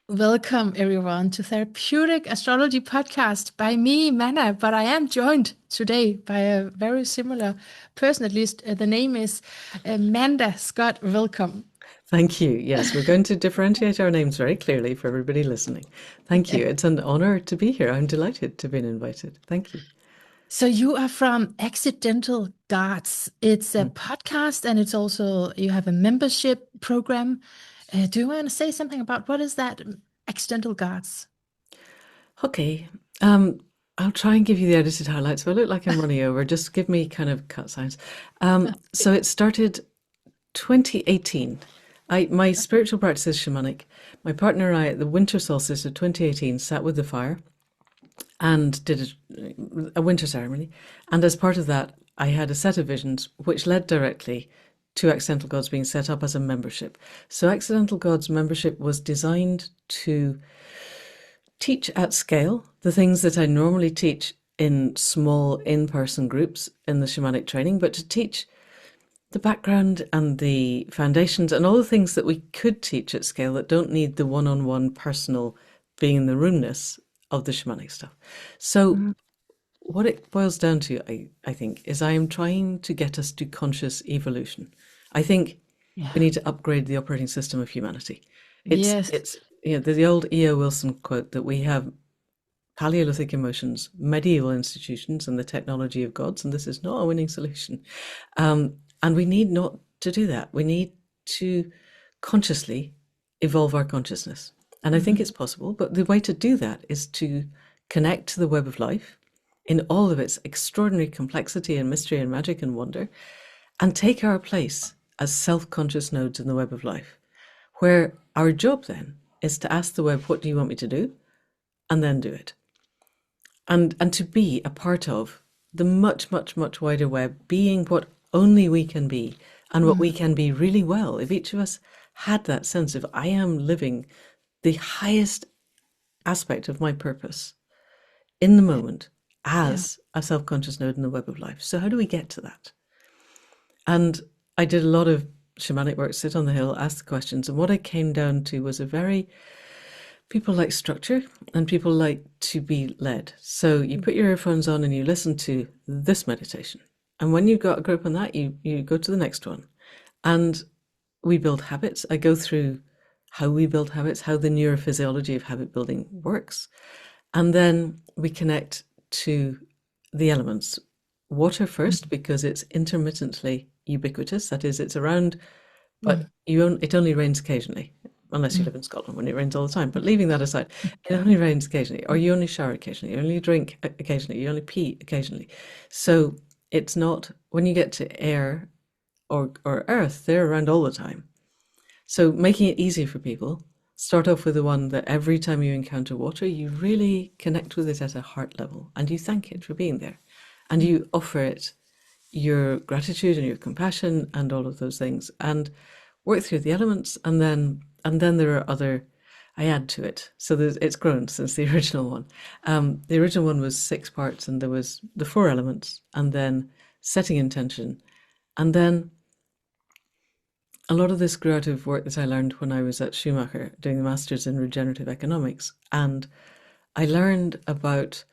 Welcome, everyone, to Therapeutic Astrology Podcast by me, Mana. But I am joined today by a very similar person, at least. The name is Manda Scott. Welcome. Thank you. Yes, we're going to differentiate our names very clearly for everybody listening. Thank Yeah. you. It's an honor to be here. I'm delighted to be invited. Thank you. So, you are from Accidental Gods. It's a Mm. podcast and it's also, you have a membership program. Do you want to say something about what is that, Accidental Gods? Okay. Um, I'll try and give you the edited highlights. If I look like I'm running over, just give me kind of cut signs. So it started 2018. My spiritual practice is shamanic. My partner and I, at the winter solstice of 2018, sat with the fire and did a winter ceremony. And as part of that, I had a set of visions which led directly to Accidental Gods being set up as a membership. So Accidental Gods membership was designed to teach at scale the things that I normally teach in small in-person groups in the shamanic training, but to teach the background and the foundations and all the things that we could teach at scale that don't need the one-on-one personal being in the roomness of the shamanic stuff. So Mm. what it boils down to, I think, is I am trying to get us to conscious evolution. I think we Yeah. need to upgrade the operating system of humanity. It's Yes. it's the old E.O. Wilson quote that we have Paleolithic emotions, medieval institutions, and the technology of gods, and this is not a winning solution. And we need not to do that. We need to consciously evolve our consciousness. And I think Mhm. it's possible, but the way to do that is to connect to the web of life in all of its extraordinary complexity and mystery and magic and wonder, and take our place as self conscious nodes in the web of life, where our job then is to ask the web, what do you want me to do? And then do it. And to be a part of the much, much, much wider web, being what only we can be and what we Mhm. can be really well. If each of us had that sense of, I am living the highest aspect of my purpose in the moment Yeah. as a self-conscious node in the web of life. So how do we get to that? And I did a lot of shamanic work, sit on the hill, ask the questions. And what I came down to was a very, people like structure and people like to be led. So you put your earphones on and you listen to this meditation. And when you've got a grip on that, you go to the next one. And we build habits. I go through how we build habits, how the neurophysiology of habit building works. And then we connect to the elements. Water first, because it's intermittently ubiquitous. That is, it's around, but Mhm. it only rains occasionally, unless you Mhm. live in Scotland when it rains all the time. But leaving that aside, it only rains occasionally, or you only shower occasionally, you only drink occasionally, you only pee occasionally. So it's not, when you get to air or earth, they're around all the time. So making it easy for people, start off with the one that every time you encounter water, you really connect with it at a heart level and you thank it for being there. And Mhm. you offer it your gratitude and your compassion and all of those things and work through the elements, and then there are other, I add to it. So it's grown since the original one. The original one was 6 parts and there was the 4 elements and then setting intention. And then a lot of this grew out of work that I learned when I was at Schumacher doing the Masters in Regenerative Economics. And I learned about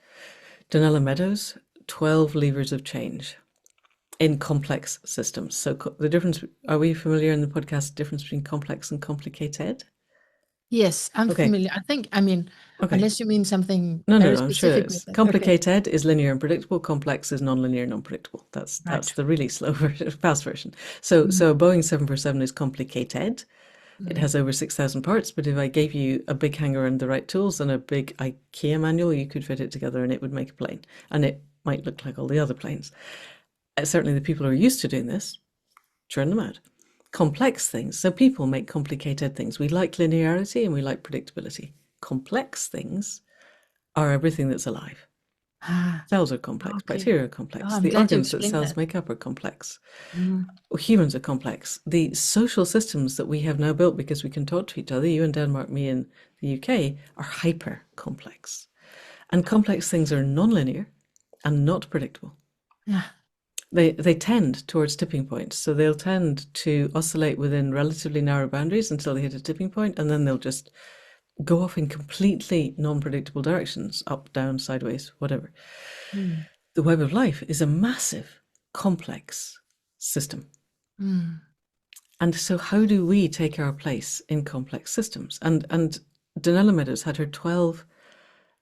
Donella Meadows' 12 levers of change in complex systems. So the difference, are we familiar in the podcast, difference between complex and complicated? Yes, I'm Okay, familiar. I mean, okay. unless you mean something No, no, very no, I'm sure specific it's with that. Okay, complicated is linear and predictable, complex is non-linear and unpredictable. That's right. the really slow version, fast version. So a Boeing 747 is complicated. It Mm-hmm. has over 6,000 parts, but if I gave you a big hanger and the right tools and a big IKEA manual, you could fit it together and it would make a plane. And it might look like all the other planes. Certainly the people who are used to doing this, churn them out. Complex things. So people make complicated things. We like linearity and we like predictability. Complex things are everything that's alive. Ah, Cells are complex, okay. bacteria are Oh, complex, I'm the glad you organs that explained cells that. make up are complex. Mm. Humans are complex. The social systems that we have now built because we can talk to each other, you in Denmark, me in the UK, are hyper complex. And complex things are non-linear and not predictable. Yeah. They tend towards tipping points. So they'll tend to oscillate within relatively narrow boundaries until they hit a tipping point, and then they'll just go off in completely non-predictable directions, up, down, sideways, whatever. Mm. The web of life is a massive, complex system. Mm. And so how do we take our place in complex systems? And Donella Meadows had her 12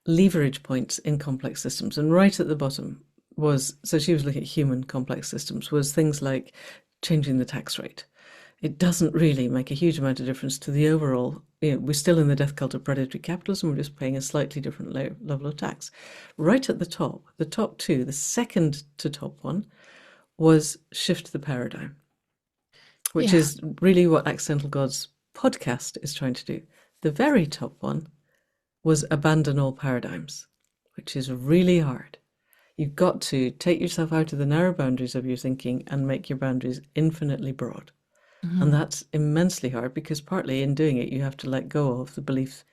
leverage points in complex systems. And right at the bottom was, so she was looking at human complex systems, was things like changing the tax rate. It doesn't really make a huge amount of difference to the overall. We're still in the death cult of predatory capitalism. We're just paying a slightly different level of tax. Right at the top two, the second to top one was shift the paradigm, which Yeah. is really what Accidental Gods podcast is trying to do. The very top one was abandon all paradigms, which is really hard. You've got to take yourself out of the narrow boundaries of your thinking and make your boundaries infinitely broad. And Mm. that's immensely hard because partly in doing it, you have to let go of the belief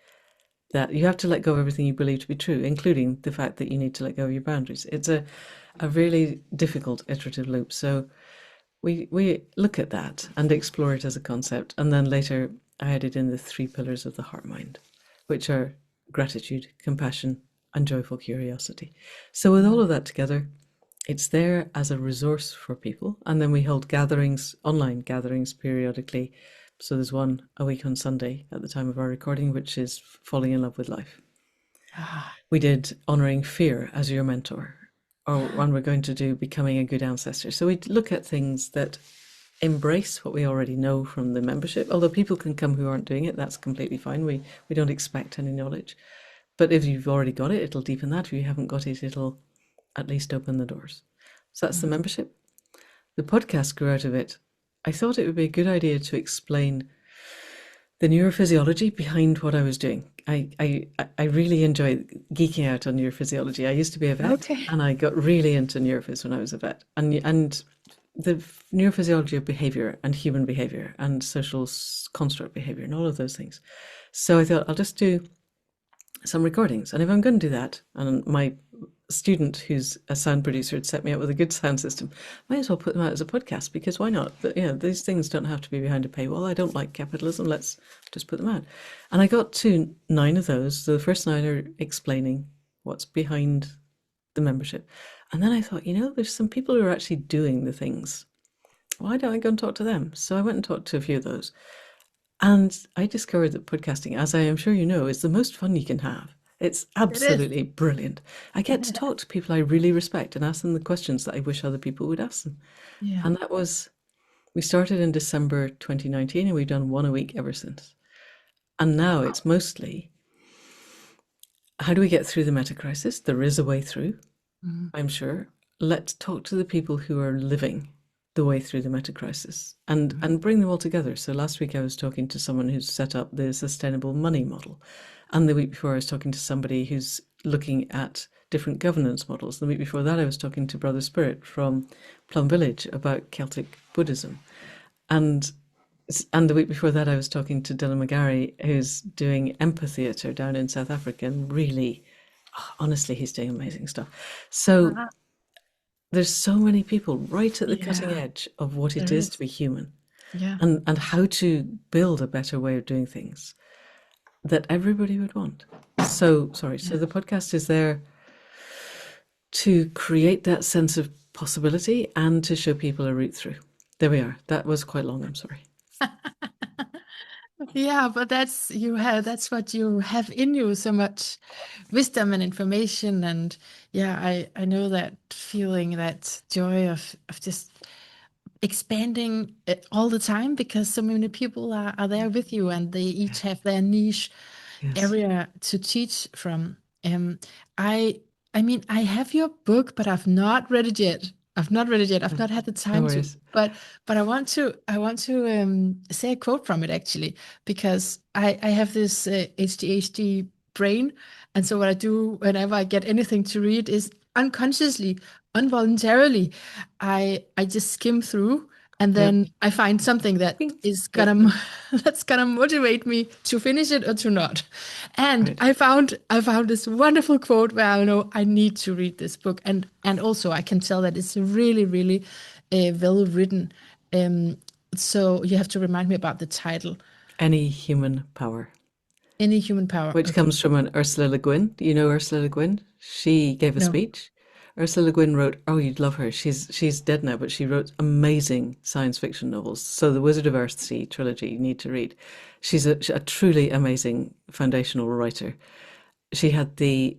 that you have to let go of everything you believe to be true, including the fact that you need to let go of your boundaries. It's a really difficult iterative loop. So we look at that and explore it as a concept. And then later I added in the 3 pillars of the heart mind, which are gratitude, compassion, and joyful curiosity. So with all of that together, it's there as a resource for people. And then we hold gatherings, online gatherings periodically. So there's one a week on Sunday at the time of our recording, which is falling in love with life. Ah, We did honoring fear as your mentor, or yeah. one we're going to do becoming a good ancestor. So we look at things that embrace what we already know from the membership. Although people can come who aren't doing it, that's completely fine. We don't expect any knowledge. But if you've already got it, it'll deepen that. If you haven't got it, it'll at least open the doors. So that's the Mm. membership. The podcast grew out of it. I thought it would be a good idea to explain the neurophysiology behind what I was doing. I really enjoy geeking out on neurophysiology. I used to be a vet, Okay. and I got really into neurophys when I was a vet, and the neurophysiology of behavior and human behavior and social construct behavior and all of those things. So I thought I'll just do some recordings, and if I'm going to do that, and my student who's a sound producer had set me up with a good sound system, might as well put them out as a podcast, because why not? But these things don't have to be behind a paywall. I don't like capitalism. Let's just put them out. And I got to 9 of those. So the first 9 are explaining what's behind the membership. And then I thought, there's some people who are actually doing the things. Why don't I go and talk to them? So I went and talked to a few of those. And I discovered that podcasting, as I am sure you know, is the most fun you can have. It's It is. absolutely brilliant. I get to talk to people I really respect and ask them the questions that I wish other people would ask them. Yeah. And we started in December 2019, and we've done one a week ever since. And now it's mostly, how do we get through the meta crisis? There is a way through, Mm. I'm sure. Let's talk to the people who are living the way through the meta crisis and bring them all together. So last week I was talking to someone who's set up the sustainable money model. And the week before I was talking to somebody who's looking at different governance models. The week before that I was talking to Brother Spirit from Plum Village about Celtic Buddhism. And the week before that I was talking to Dylan McGarry, who's doing Empatheater down in South Africa, and really, honestly, he's doing amazing stuff. So Ah, there's so many people right at the cutting yeah. edge of what There it is to is. be human, Yeah. and how to build a better way of doing things that everybody would want. So, sorry, so Yeah. the podcast is there to create that sense of possibility and to show people a route through. There we are. That was quite long, I'm sorry. Yeah, but that's what you have in you, so much wisdom and information. And yeah, I know that feeling, that joy of just expanding it all the time, because so many people are there with you, and they each have their niche Yes. area to teach from. Um, I I mean, I have your book, but I've not read it yet. I've not read it yet. I've not had the No time to. worries. But I want to say a quote from it, actually, because I have this ADHD brain, and so what I do whenever I get anything to read is unconsciously, involuntarily, I just skim through, and Yep. then I find something that Bing. is Yep. gonna that's gonna motivate me to finish it or to not. And Right. I found this wonderful quote where I know I need to read this book, and also I can tell that it's really, really well written. Um, so you have to remind me about the title. Any human power. Any human power. which Okay. comes from an Ursula Le Guin. Do you know Ursula Le Guin? She gave a No. speech. Ursula Le Guin wrote, oh, you'd love her. She's dead now, but she wrote amazing science fiction novels. So the Wizard of Earthsea trilogy you need to read. She's a truly amazing foundational writer. She had the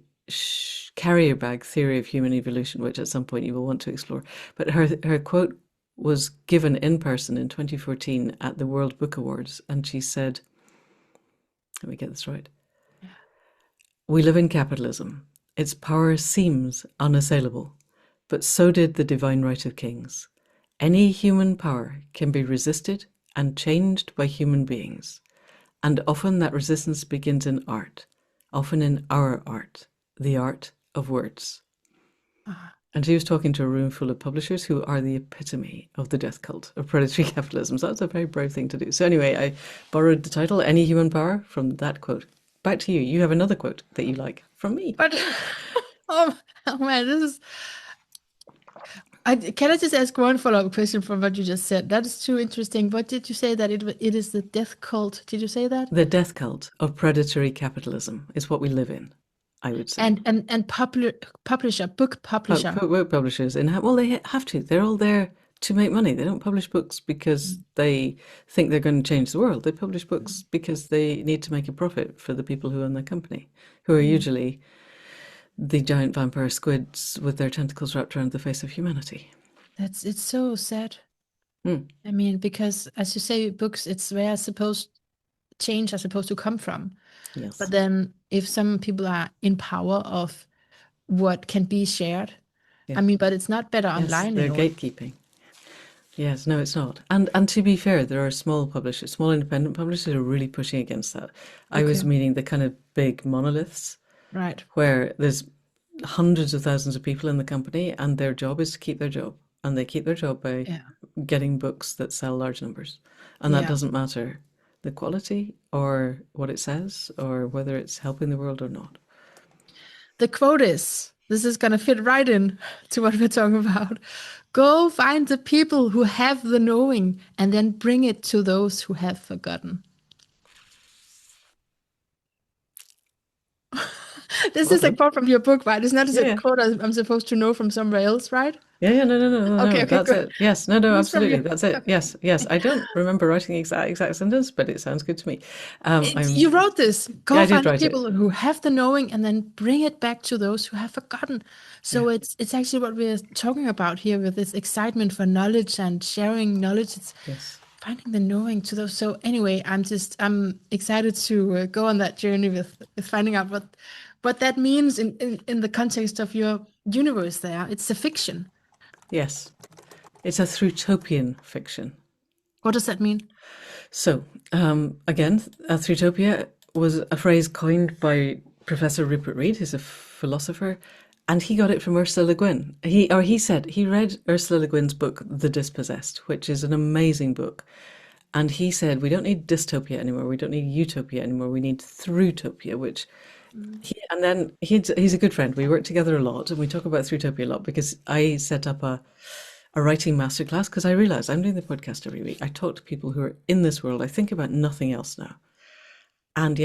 carrier bag theory of human evolution, which at some point you will want to explore. But her quote was given in person in 2014 at the World Book Awards, and she said, let me get this right. We live in capitalism. Its power seems unassailable, but so did the divine right of kings. Any human power can be resisted and changed by human beings, and often that resistance begins in art, often in our art, the art of words. Ah. And she was talking to a room full of publishers who are the epitome of the death cult of predatory capitalism. So that's a very brave thing to do. So anyway, I borrowed the title, Any Human Power, from that quote. Back to you. You have another quote that you like from me. But oh man, this is. Can I just ask one follow-up question from what you just said? That is too interesting. What did you say that it is the death cult? Did you say that? The death cult of predatory capitalism is what we live in, I would say. And publisher, book publisher. Book publishers, well, they have to. They're all there to make money. They don't publish books because they think they're going to change the world. They publish books because they need to make a profit for the people who own their company, who are usually the giant vampire squids with their tentacles wrapped around the face of humanity. It's so sad. I mean, because as you say, books, it's where change are supposed to come from. Yes. But then if some people are in power of what can be shared, Yeah. I mean, but it's not better Yes, online they're in a way. gatekeeping. Yes, no, it's not. And to be fair, there are small publishers, small independent publishers who are really pushing against that. I was Okay. meaning the kind of big monoliths Right. where there's hundreds of thousands of people in the company and their job is to keep their job. And they keep their job by Yeah. getting books that sell large numbers. And that Yeah. doesn't matter the quality or what it says or whether it's helping the world or not. The quote is, this is going to fit right in to what we're talking about. Go find the people who have the knowing and then bring it to those who have forgotten. This Well is a done. quote from your book, right? It's not just Yeah, a yeah. quote I'm supposed to know from somewhere else, right? Yeah, no. Okay, okay, That's good. it. Yes, no, It's from absolutely. you. That's it. Okay. Yes, yes. I don't remember writing the exact sentence, but it sounds good to me. You wrote this. Yeah, Go I did find the write it. people who have the knowing and then bring it back to those who have forgotten. Yeah, So it's actually what we're talking about here with this excitement for knowledge and sharing knowledge. It's yes, finding the knowing to those. So anyway, I'm excited to go on that journey with finding out what that means in the context of your universe there. It's a fiction. yes. It's a Thrutopian fiction. What does that mean? So, again, a Thrutopia was a phrase coined by Professor Rupert Reed, who's a philosopher, and he got it from Ursula Le Guin. He said he read Ursula Le Guin's book, The Dispossessed, which is an amazing book. And he said, we don't need dystopia anymore. We don't need utopia anymore. We need Thrutopia, which and then he's a good friend. We work together a lot and we talk about Thrutopia a lot because I set up a writing masterclass because I realized I'm doing the podcast every week. I talk to people who are in this world. I think about nothing else now. And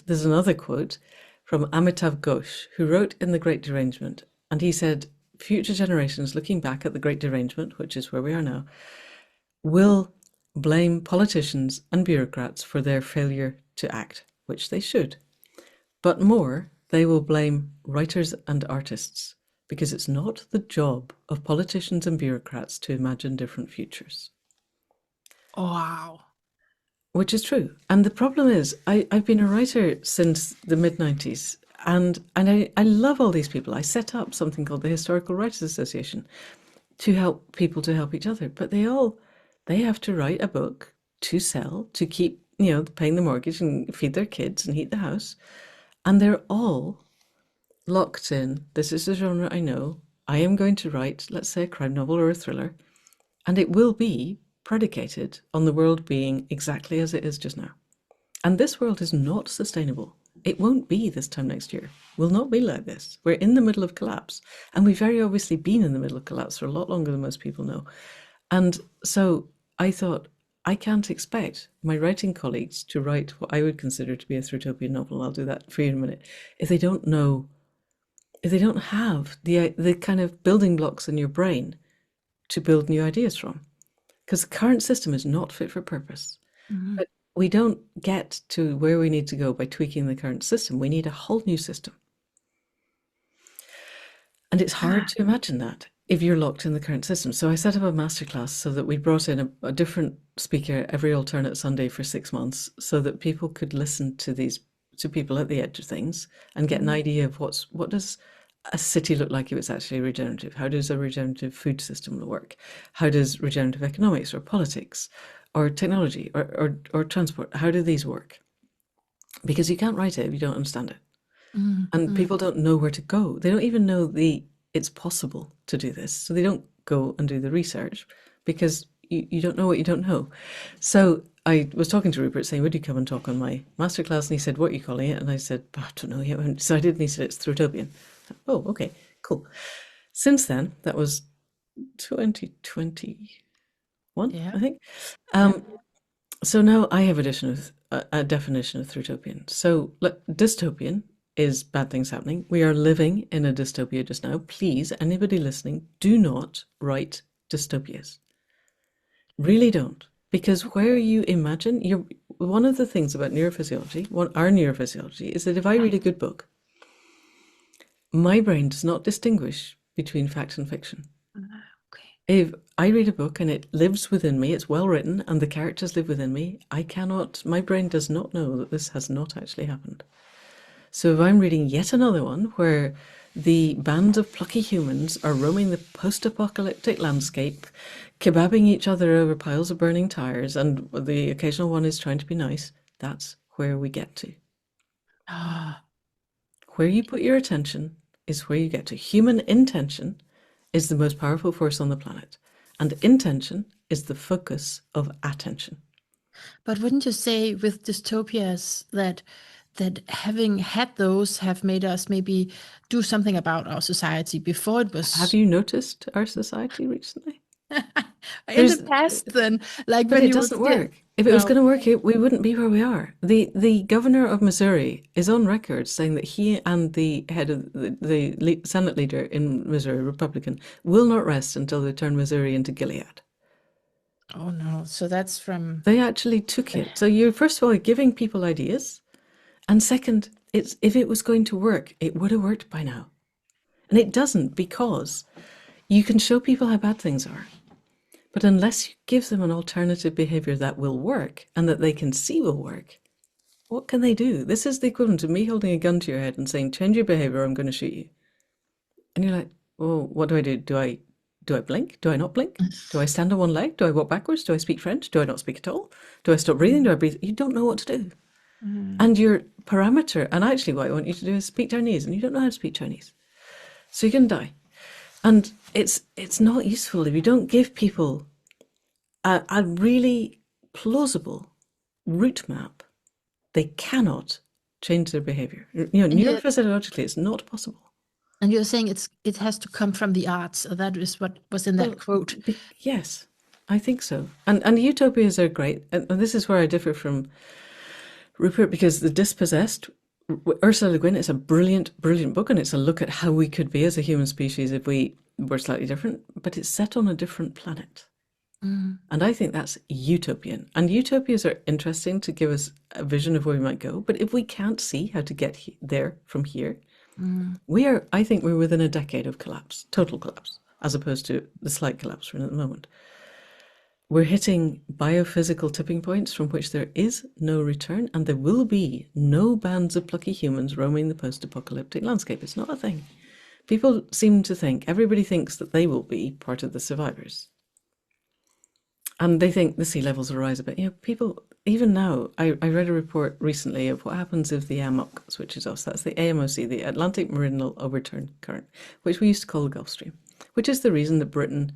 there's another quote from Amitav Ghosh, who wrote in The Great Derangement. And he said, future generations looking back at the Great Derangement, which is where we are now, will blame politicians and bureaucrats for their failure to act, which they should. But more, they will blame writers and artists because it's not the job of politicians and bureaucrats to imagine different futures. Wow. Which is true. And the problem is, I've been a writer since the mid-90s, and I love all these people. I set up something called the Historical Writers Association to help people to help each other. But they have to write a book to sell, to keep, paying the mortgage and feed their kids and heat the house. And they're all locked in. This is the genre I know. I am going to write, let's say, a crime novel or a thriller, and it will be predicated on the world being exactly as it is just now. And this world is not sustainable. It won't be this time next year. Will not be like this. We're in the middle of collapse. And we've very obviously been in the middle of collapse for a lot longer than most people know. And so I thought, I can't expect my writing colleagues to write what I would consider to be a Thrutopian novel. I'll do that for you in a minute. If they don't know, if they don't have the kind of building blocks in your brain to build new ideas from, because the current system is not fit for purpose. Mhm. But we don't get to where we need to go by tweaking the current system. We need a whole new system. And it's hard to imagine that if you're locked in the current system. So I set up a masterclass so that we brought in a different speaker every alternate Sunday for 6 months so that people could listen to people at the edge of things and get an idea of what does a city look like if it's actually regenerative? How does a regenerative food system work? How does regenerative economics or politics or technology or transport, how do these work? Because you can't write it if you don't understand it. And people don't know where to go. They don't even know it's possible to do this. So they don't go and do the research because you don't know what you don't know. So I was talking to Rupert saying, would you come and talk on my masterclass? And he said, what are you calling it? And I said, I don't know yet. I haven't decided. And he said, it's Thrutopian. Oh, okay, cool. Since then, that was 2021, Yeah. I think. So now I have a definition of Thrutopian. So dystopian is bad things happening. We are living in a dystopia just now. Please, anybody listening, do not write dystopias. Really don't. Because where you imagine, one of the things about neurophysiology, our neurophysiology, is that if I read a good book, my brain does not distinguish between fact and fiction. Okay. If I read a book and it lives within me, it's well written, and the characters live within me, my brain does not know that this has not actually happened. So if I'm reading yet another one where the band of plucky humans are roaming the post-apocalyptic landscape, kebabbing each other over piles of burning tires, and the occasional one is trying to be nice, that's where we get to. Where you put your attention is where you get to. Human intention is the most powerful force on the planet, and intention is the focus of attention. But wouldn't you say with dystopias that having had those have made us maybe do something about our society before it was Have you noticed our society recently? in the past then, like But when it you were doesn't still work. If it was no. going to work, we wouldn't be where we are. The governor of Missouri is on record saying that he and the head of the Senate leader in Missouri, Republican, will not rest until they turn Missouri into Gilead. Oh no. So that's from They actually took it. So you're first of all giving people ideas, and second, if it was going to work, it would have worked by now. And it doesn't, because you can show people how bad things are. But unless you give them an alternative behavior that will work and that they can see will work, what can they do? This is the equivalent of me holding a gun to your head and saying, change your behavior, or I'm going to shoot you. And you're like, well, what do I do? Do I blink? Do I not blink? Do I stand on one leg? Do I walk backwards? Do I speak French? Do I not speak at all? Do I stop breathing? Do I breathe? You don't know what to do. And your parameter, and actually what I want you to do is speak Chinese, and you don't know how to speak Chinese. So you're going to die. And it's not useful if you don't give people a really plausible route map. They cannot change their behavior. Neurophysiologically, it's not possible. And you're saying it has to come from the arts. That is what was in that quote. Yes, I think so. And utopias are great. And this is where I differ from Rupert, because The Dispossessed, Ursula Le Guin, is a brilliant, brilliant book, and it's a look at how we could be as a human species if we were slightly different, but it's set on a different planet. And I think that's utopian. And utopias are interesting to give us a vision of where we might go. But if we can't see how to get there from here, I think we're within a decade of collapse, total collapse, as opposed to the slight collapse we're in at the moment. We're hitting biophysical tipping points from which there is no return, and there will be no bands of plucky humans roaming the post-apocalyptic landscape. It's not a thing. People seem to think, everybody thinks that they will be part of the survivors. And they think the sea levels will rise a bit. People, even now, I read a report recently of what happens if the AMOC switches off. So that's the AMOC, the Atlantic Meridional Overturn Current, which we used to call the Gulf Stream, which is the reason that Britain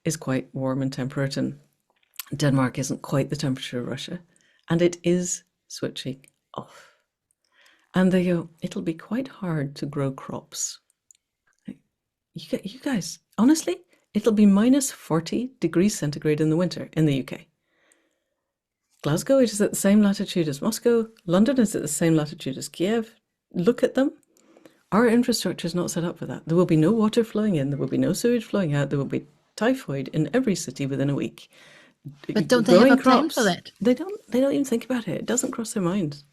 is quite warm and temperate and Denmark isn't quite the temperature of Russia. And it is switching off. And they go, it'll be quite hard to grow crops. You guys, honestly, it'll be minus 40 degrees centigrade in the winter in the UK. Glasgow is at the same latitude as Moscow. London is at the same latitude as Kiev. Look at them. Our infrastructure is not set up for that. There will be no water flowing in. There will be no sewage flowing out. There will be typhoid in every city within a week. But don't they have Growing a plan for crops, that? they don't even think about it. It doesn't cross their minds.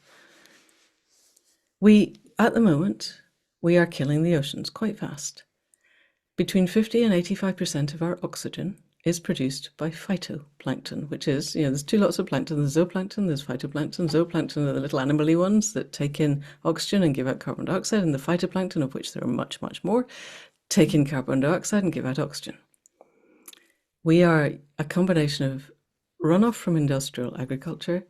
At the moment, we are killing the oceans quite fast. Between 50 and 85% of our oxygen is produced by phytoplankton, which is, there's two lots of plankton. There's zooplankton, there's phytoplankton. Zooplankton are the little animal-y ones that take in oxygen and give out carbon dioxide, and the phytoplankton, of which there are much, much more, take in carbon dioxide and give out oxygen. We are a combination of runoff from industrial agriculture,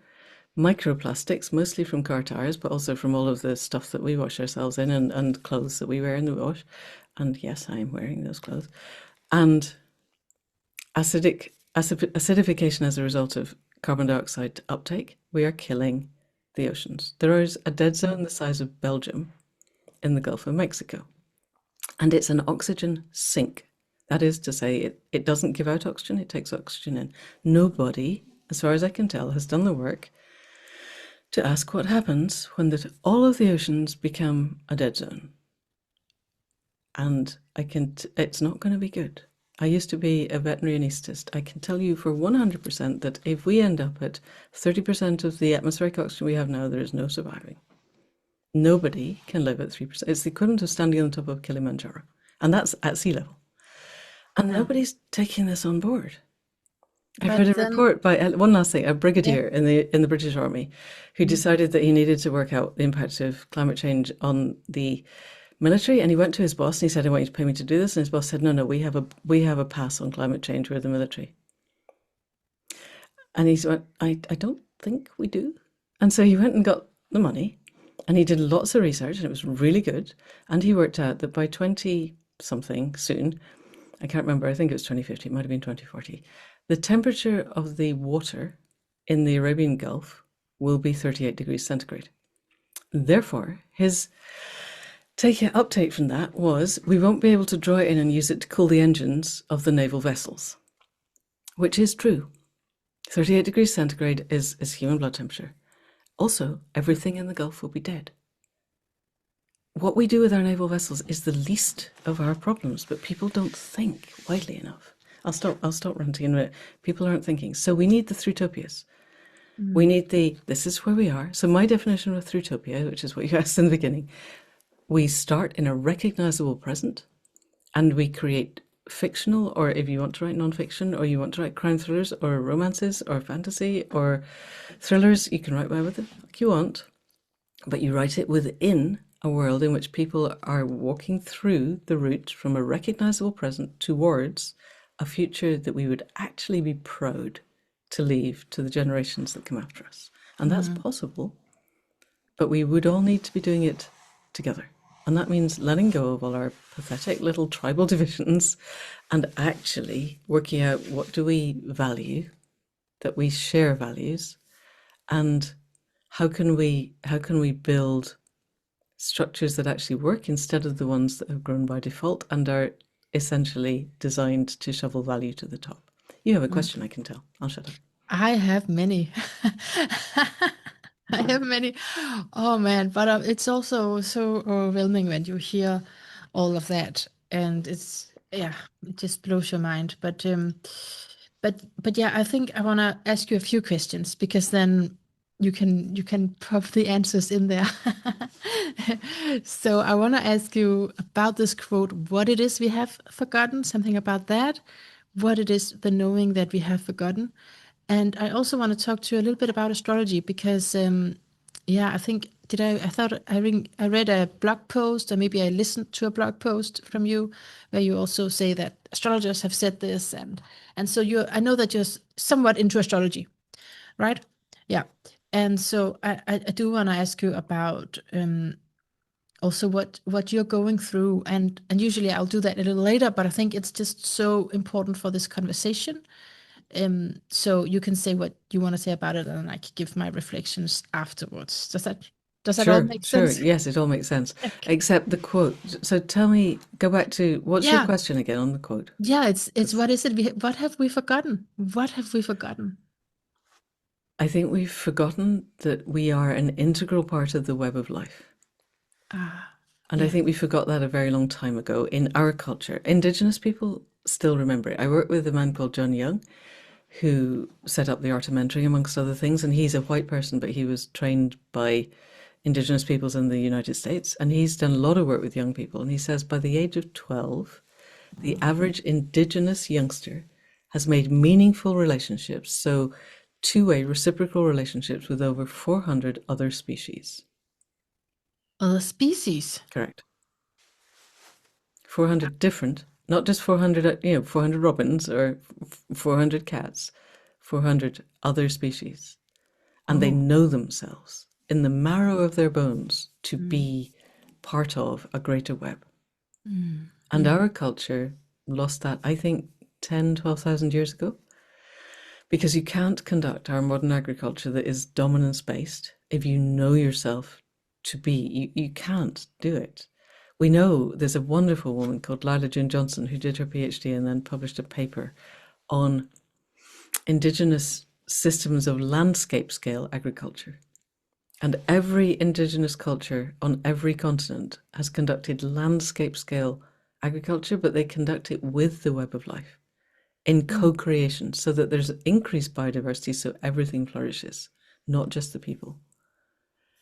microplastics, mostly from car tires, but also from all of the stuff that we wash ourselves in and clothes that we wear in the wash. And yes, I am wearing those clothes. And acidification as a result of carbon dioxide uptake. We are killing the oceans. There is a dead zone the size of Belgium in the Gulf of Mexico. And it's an oxygen sink. That is to say, it doesn't give out oxygen, it takes oxygen in. Nobody, as far as I can tell, has done the work to ask what happens when all of the oceans become a dead zone. And it's not going to be good. I used to be a veterinary anaesthetist. I can tell you for 100% that if we end up at 30% of the atmospheric oxygen we have now, there is no surviving. Nobody can live at 3%. It's the equivalent of standing on top of Kilimanjaro. And that's at sea level. And nobody's taking this on board. I've read a report by, one last thing, a brigadier in the British Army who decided that he needed to work out the impact of climate change on the military, and he went to his boss and he said, I want you to pay me to do this. And his boss said, no, we have a pass on climate change, we're the military. And he said, I don't think we do. And so he went and got the money and he did lots of research and it was really good. And he worked out that by 20 something soon, I can't remember, I think it was 2050, it might have been 2040, the temperature of the water in the Arabian Gulf will be 38 degrees centigrade. Therefore, his uptake from that was we won't be able to draw it in and use it to cool the engines of the naval vessels, which is true. 38 degrees centigrade is human blood temperature. Also, everything in the Gulf will be dead. What we do with our naval vessels is the least of our problems, but people don't think widely enough. I'll stop ranting in a minute. People aren't thinking. So we need the thrutopias. We need this is where we are. So my definition of a thrutopia, which is what you asked in the beginning, we start in a recognizable present and we create fictional, or if you want to write non-fiction, or you want to write crime thrillers or romances or fantasy or thrillers, you can write whatever you want, but you write it within a world in which people are walking through the route from a recognizable present towards a future that we would actually be proud to leave to the generations that come after us. And that's possible, but we would all need to be doing it together. And that means letting go of all our pathetic little tribal divisions and actually working out what do we value, that we share values, and how can we build structures that actually work instead of the ones that have grown by default and are essentially designed to shovel value to the top. You have a question, I can tell. I'll shut up. I have many. I have many. Oh man, but it's also so overwhelming when you hear all of that, and it just blows your mind. But yeah, I think I want to ask you a few questions because then you can pop the answers in there. So I want to ask you about this quote, what it is we have forgotten, something about that, what it is, the knowing that we have forgotten. And I also want to talk to you a little bit about astrology because, I think I read a blog post or maybe I listened to a blog post from you where you also say that astrologers have said this, and so I know that you're somewhat into astrology, right? Yeah, and so I do want to ask you about also what you're going through, and usually I'll do that a little later, but I think it's just so important for this conversation. So you can say what you want to say about it, and I can give my reflections afterwards. Does that all make Sure. sense? Yes, it all makes sense, Okay. except the quote. So tell me, go back to what's your Yeah, question again on the quote? yeah. It's 'Cause- what is it? What have we forgotten? What have we forgotten? I think we've forgotten that we are an integral part of the web of life. Ah, And I yeah. think we forgot that a very long time ago in our culture. Indigenous people still remember it. I work with a man called John Young, who set up the art of mentoring, amongst other things. And he's a white person, but he was trained by Indigenous peoples in the United States. And he's done a lot of work with young people. And he says by the age of 12, the average Indigenous youngster has made meaningful relationships, so two-way reciprocal relationships with over 400 other species. Other species. Correct. 400 different, not just 400, 400 robins or 400 cats, 400 other species. And they Oh. know themselves in the marrow of their bones to Mm. be part of a greater web. Mm. And Mm. our culture lost that, I think, 10, 12,000 years ago. Because you can't conduct our modern agriculture that is dominance based if you know yourself to be. You can't do it. We know there's a wonderful woman called Lila June Johnson who did her PhD and then published a paper on Indigenous systems of landscape scale agriculture. And every Indigenous culture on every continent has conducted landscape scale agriculture, but they conduct it with the web of life in Mm. co-creation so that there's increased biodiversity so everything flourishes, not just the people.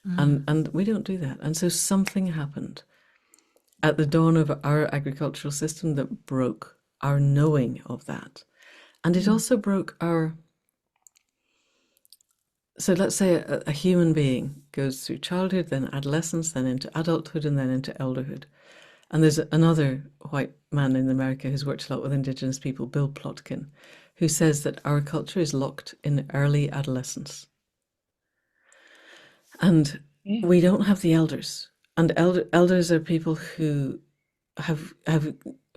Mm. And we don't do that. And so something happened at the dawn of our agricultural system that broke our knowing of that. And it Mm. also broke our... So let's say a human being goes through childhood, then adolescence, then into adulthood, and then into elderhood. And there's another white man in America who's worked a lot with Indigenous people, Bill Plotkin, who says that our culture is locked in early adolescence. And Yeah. we don't have the elders. And elders are people who have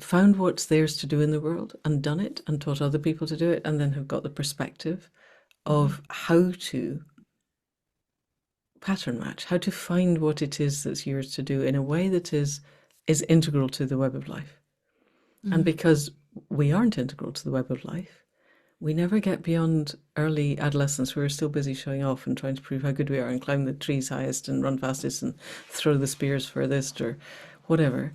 found what's theirs to do in the world and done it and taught other people to do it, and then have got the perspective of how to pattern match, how to find what it is that's yours to do in a way that is integral to the web of life. And Mm. because we aren't integral to the web of life, we never get beyond early adolescence. We're still busy showing off and trying to prove how good we are and climb the trees highest and run fastest and throw the spears furthest or whatever.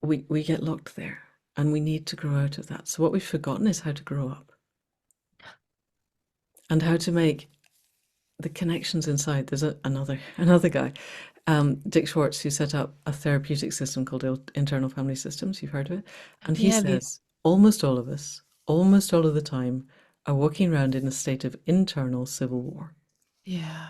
We get locked there and we need to grow out of that. So what we've forgotten is how to grow up and how to make the connections inside. There's another guy, Dick Schwartz, who set up a therapeutic system called internal family systems. You've heard of it? And he Yeah, we, says almost all of us, almost all of the time, are walking around in a state of internal civil war, yeah,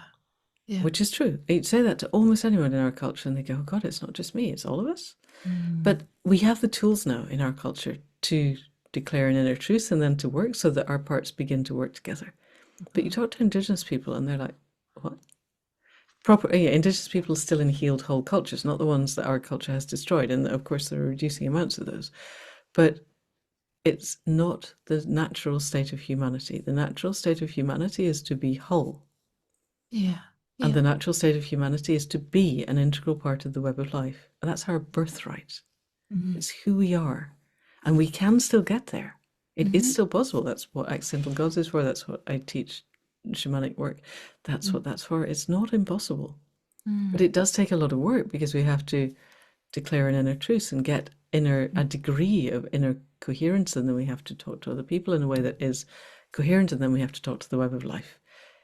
yeah. which is true. You'd say that to almost anyone in our culture and they go, oh God, it's not just me, it's all of us. Mm. But we have the tools now in our culture to declare an inner truth and then to work so that our parts begin to work together. But you talk to Indigenous people and they're like, what? Indigenous people are still in healed whole cultures, not the ones that our culture has destroyed. And of course, there are reducing amounts of those. But it's not the natural state of humanity. The natural state of humanity is to be whole. Yeah, And yeah. the natural state of humanity is to be an integral part of the web of life. And that's our birthright. Mm-hmm. It's who we are. And we can still get there. It is Mm-hmm. still possible. That's what Accidental Gods is for. That's what I teach shamanic work. That's what that's for. It's not impossible. But Mm. it does take a lot of work because we have to declare an inner truth and get a degree of inner coherence, and then we have to talk to other people in a way that is coherent, and then we have to talk to the web of life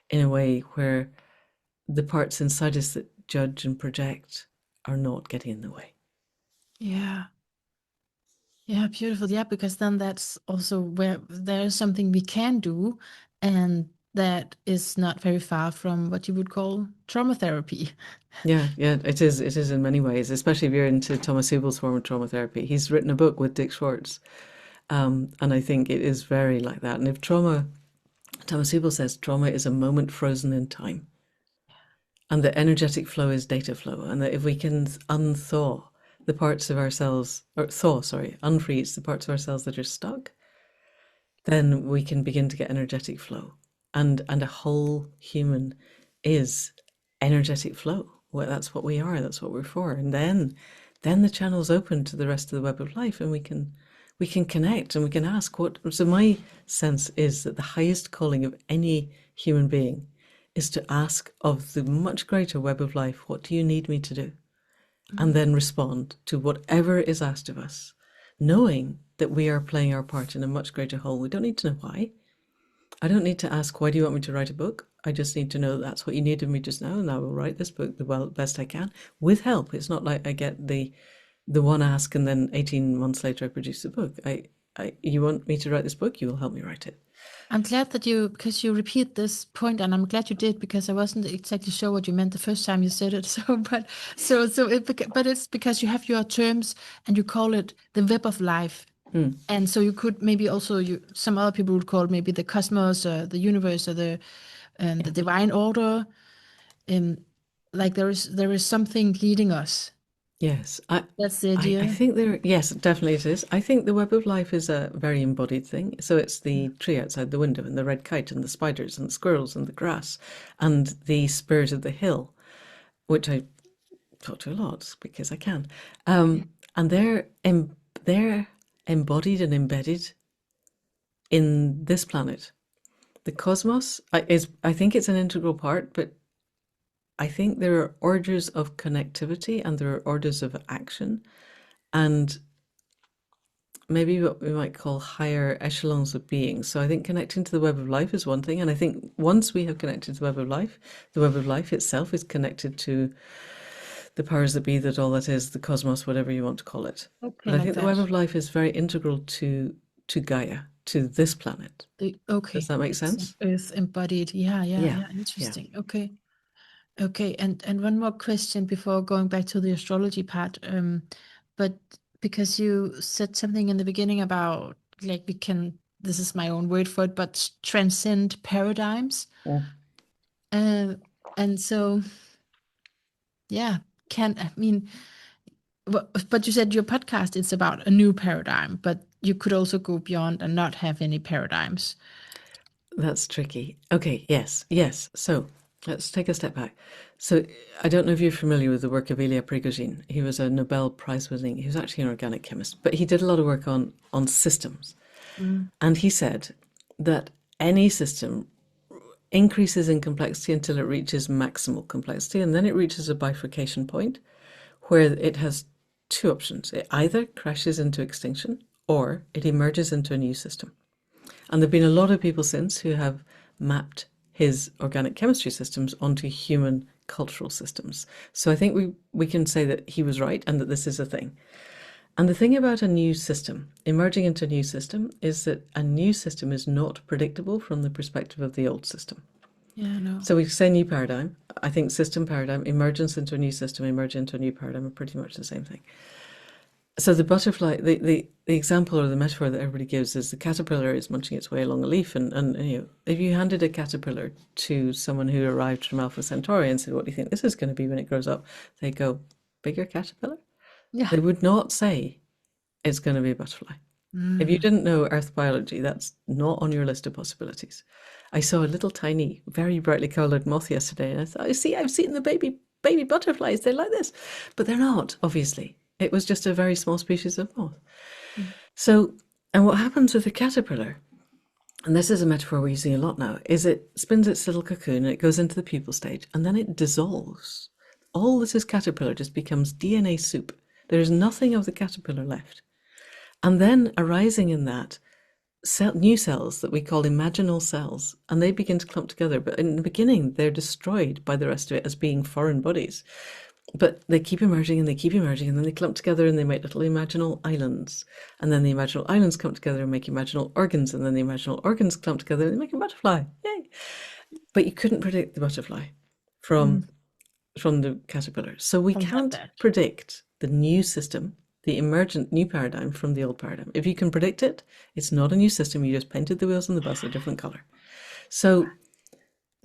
in a way where the parts inside us that judge and project are not getting in the way. Yeah. Yeah, beautiful. Yeah, because then that's also where there's something we can do, and that is not very far from what you would call trauma therapy. Yeah, it is. It is in many ways, especially if you're into Thomas Hubel's form of trauma therapy. He's written a book with Dick Schwartz, and I think it is very like that. And if Thomas Hubel says trauma is a moment frozen in time, and the energetic flow is data flow, and that if we can unthaw the parts of ourselves, or unfreeze the parts of ourselves that are stuck, then we can begin to get energetic flow. And a whole human is energetic flow. Well, that's what we are, that's what we're for. And then the channel's open to the rest of the web of life, and we can connect and we can ask what. So my sense is that the highest calling of any human being is to ask of the much greater web of life, what do you need me to do? And then respond to whatever is asked of us, knowing that we are playing our part in a much greater whole. We don't need to know why. I don't need to ask, why do you want me to write a book? I just need to know that's what you need of me just now, and I will write this book the best I can with help. It's not like I get the one ask and then 18 months later I produce the book. You want me to write this book, you will help me write it. I'm glad that because you repeat this point, and I'm glad you did, because I wasn't exactly sure what you meant the first time you said it. But it's because you have your terms and you call it the web of life. And so you could maybe also some other people would call it maybe the cosmos, or the universe, or the divine order. Like there is something leading us. Yes, That's the I idea. think yes, definitely it is. I think the web of life is a very embodied thing. So it's the tree outside the window and the red kite and the spiders and the squirrels and the grass and the spirit of the hill, which I talk to a lot because I can. And they're embodied and embedded in this planet. The cosmos I think it's an integral part, but I think there are orders of connectivity and there are orders of action, and maybe what we might call higher echelons of being. So I think connecting to the web of life is one thing, and I think once we have connected to the web of life itself is connected to the powers that be, that all that is, the cosmos, whatever you want to call it. Okay, But I like think the that. web of life is very integral to Gaia, to this planet. Okay, Does that make it's sense? Earth embodied. Yeah, Yeah, yeah. Interesting. Okay. Okay, and one more question before going back to the astrology part. But because you said something in the beginning about, like, we can, this is my own word for it, but transcend paradigms. Mm. Uh, and so, yeah, I mean, but you said your podcast is about a new paradigm, but you could also go beyond and not have any paradigms. That's tricky. Okay, yes. So let's take a step back. So I don't know if you're familiar with the work of Ilya Prigogine. He was a Nobel Prize winning, he was actually an organic chemist, but he did a lot of work on systems. Mm. And he said that any system increases in complexity until it reaches maximal complexity, and then it reaches a bifurcation point where it has two options. It either crashes into extinction or it emerges into a new system. And there have been a lot of people since who have mapped his organic chemistry systems onto human cultural systems. So I think we can say that he was right and that this is a thing. And the thing about a new system, emerging into a new system, is that a new system is not predictable from the perspective of the old system. Yeah, no. So we say new paradigm. I think system paradigm, emergence into a new system, emerge into a new paradigm are pretty much the same thing. So the butterfly, the example or the metaphor that everybody gives is the caterpillar is munching its way along a leaf, and if you handed a caterpillar to someone who arrived from Alpha Centauri and said, "What do you think this is going to be when it grows up?" They go, "Bigger caterpillar." Yeah. They would not say it's going to be a butterfly. If you didn't know Earth biology, that's not on your list of possibilities. I saw a little tiny, very brightly coloured moth yesterday, and I thought, I've seen the baby butterflies. They're like this, but they're not. Obviously, it was just a very small species of moth. So, and what happens with the caterpillar, and this is a metaphor we're using a lot now, is it spins its little cocoon and it goes into the pupal stage, and then it dissolves. All this is caterpillar just becomes DNA soup. There is nothing of the caterpillar left. And then arising in that, new cells that we call imaginal cells, and they begin to clump together. But in the beginning, they're destroyed by the rest of it as being foreign bodies. But they keep emerging and they keep emerging, and then they clump together and they make little imaginal islands. And then the imaginal islands come together and make imaginal organs, and then the imaginal organs clump together and they make a butterfly. Yay! But you couldn't predict the butterfly from the caterpillar. So we can't predict the new system, the emergent new paradigm from the old paradigm. If you can predict it, it's not a new system. You just painted the wheels on the bus a different color. So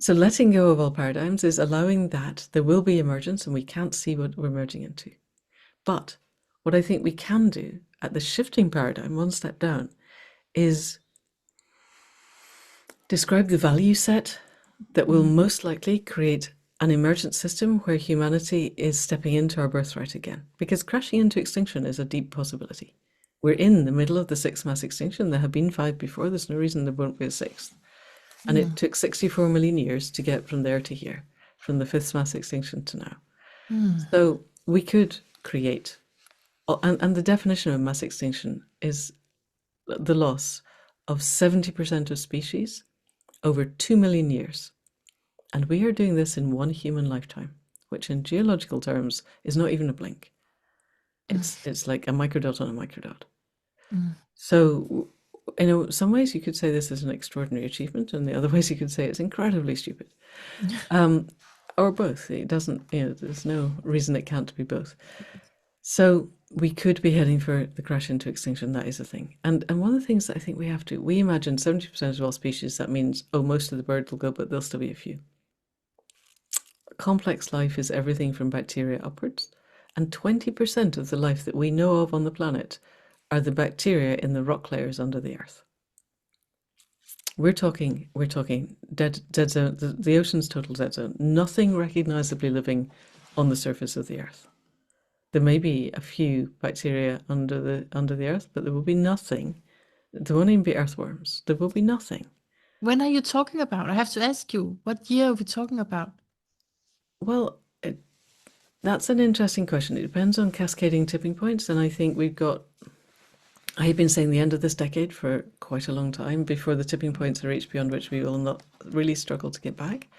letting go of all paradigms is allowing that there will be emergence and we can't see what we're merging into. But what I think we can do at the shifting paradigm, one step down, is describe the value set that will most likely create an emergent system where humanity is stepping into our birthright again. Because crashing into extinction is a deep possibility. We're in the middle of the sixth mass extinction. There have been 5 before. There's no reason there won't be a 6th. And it took 64 million years to get from there to here, from the fifth mass extinction to now. So we could create, and the definition of mass extinction is the loss of 70% of species over 2 million years. And we are doing this in one human lifetime, which in geological terms is not even a blink. It's like a microdot on a microdot. So, in some ways, you could say this is an extraordinary achievement, and the other ways you could say it's incredibly stupid, or both. It doesn't. There's no reason it can't be both. So we could be heading for the crash into extinction. That is a thing. And one of the things that I think we imagine 70% of all species. That means most of the birds will go, but there'll still be a few. Complex life is everything from bacteria upwards, and 20% of the life that we know of on the planet are the bacteria in the rock layers under the earth. We're talking dead zone, the ocean's total dead zone. Nothing recognizably living on the surface of the earth. There may be a few bacteria under the earth, but there will be nothing. There won't even be earthworms. There will be nothing. When are you talking about? I have to ask you, what year are we talking about? Well, that's an interesting question. It depends on cascading tipping points, and I think I've been saying the end of this decade for quite a long time, before the tipping points are reached beyond which we will not really struggle to get back.